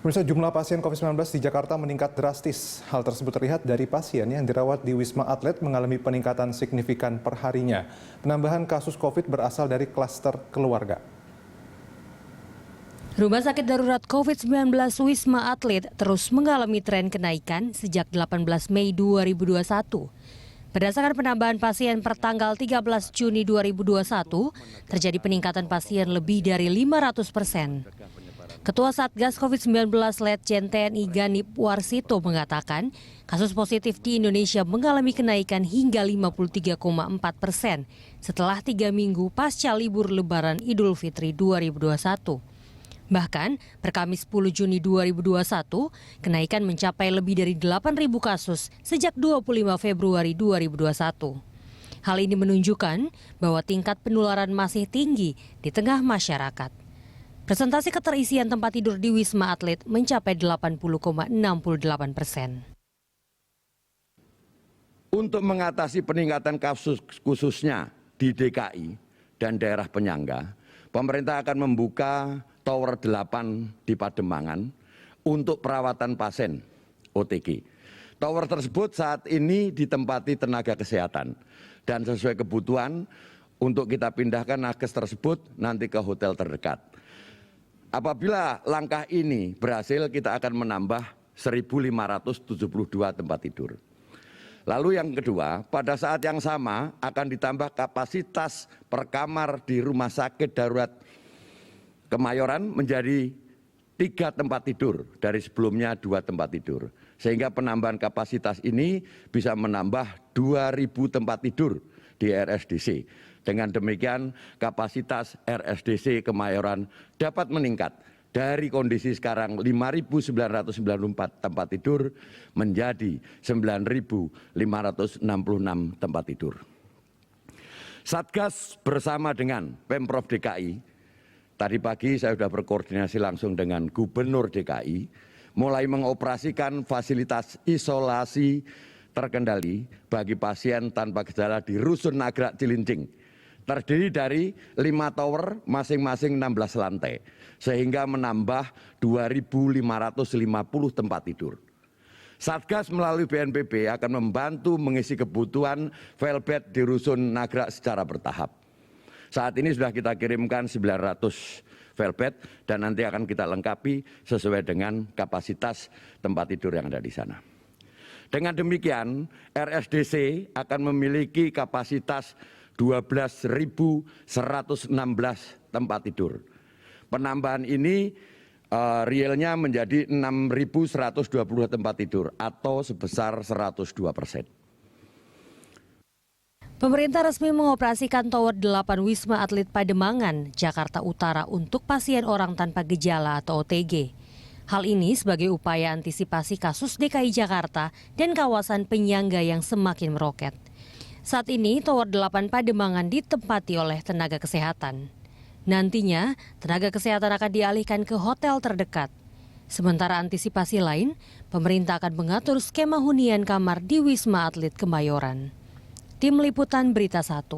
Pemirsa, jumlah pasien COVID-19 di Jakarta meningkat drastis. Hal tersebut terlihat dari pasien yang dirawat di Wisma Atlet mengalami peningkatan signifikan perharinya. Penambahan kasus COVID berasal dari klaster keluarga. Rumah sakit darurat COVID-19 Wisma Atlet terus mengalami tren kenaikan sejak 18 Mei 2021. Berdasarkan penambahan pasien per tanggal 13 Juni 2021, terjadi peningkatan pasien lebih dari 500%. Ketua Satgas COVID-19 Letjen TNI Ganip Warsito mengatakan, kasus positif di Indonesia mengalami kenaikan hingga 53,4% setelah 3 minggu pasca libur Lebaran Idul Fitri 2021. Bahkan, per Kamis 10 Juni 2021, kenaikan mencapai lebih dari 8.000 kasus sejak 25 Februari 2021. Hal ini menunjukkan bahwa tingkat penularan masih tinggi di tengah masyarakat. Presentasi keterisian tempat tidur di Wisma Atlet mencapai 80,68%. Untuk mengatasi peningkatan kasus khususnya di DKI dan daerah penyangga, pemerintah akan membuka Tower 8 di Pademangan untuk perawatan pasien OTG. Tower tersebut saat ini ditempati tenaga kesehatan dan sesuai kebutuhan untuk kita pindahkan nakes tersebut nanti ke hotel terdekat. Apabila langkah ini berhasil, kita akan menambah 1.572 tempat tidur. Lalu yang kedua, pada saat yang sama akan ditambah kapasitas per kamar di Rumah Sakit Darurat Kemayoran menjadi 3 tempat tidur dari sebelumnya 2 tempat tidur. Sehingga penambahan kapasitas ini bisa menambah 2.000 tempat tidur di RSDC. Dengan demikian kapasitas RSDC Kemayoran dapat meningkat dari kondisi sekarang 5.994 tempat tidur menjadi 9.566 tempat tidur. Satgas bersama dengan Pemprov DKI, tadi pagi saya sudah berkoordinasi langsung dengan Gubernur DKI, mulai mengoperasikan fasilitas isolasi terkendali bagi pasien tanpa gejala di Rusun Nagrak Cilincing. Terdiri dari 5 tower masing-masing 16 lantai, sehingga menambah 2.550 tempat tidur. Satgas melalui BNPB akan membantu mengisi kebutuhan velbed di Rusun Nagrak secara bertahap. Saat ini sudah kita kirimkan 900 velbed dan nanti akan kita lengkapi sesuai dengan kapasitas tempat tidur yang ada di sana. Dengan demikian, RSDC akan memiliki kapasitas 12.116 tempat tidur. Penambahan ini realnya menjadi 6.120 tempat tidur atau sebesar 102%. Pemerintah resmi mengoperasikan Tower 8 Wisma Atlet Pademangan, Jakarta Utara untuk pasien orang tanpa gejala atau OTG. Hal ini sebagai upaya antisipasi kasus DKI Jakarta dan kawasan penyangga yang semakin meroket. Saat ini Tower 8 Pademangan ditempati oleh tenaga kesehatan. Nantinya tenaga kesehatan akan dialihkan ke hotel terdekat. Sementara antisipasi lain, pemerintah akan mengatur skema hunian kamar di Wisma Atlet Kemayoran. Tim Liputan Berita 1.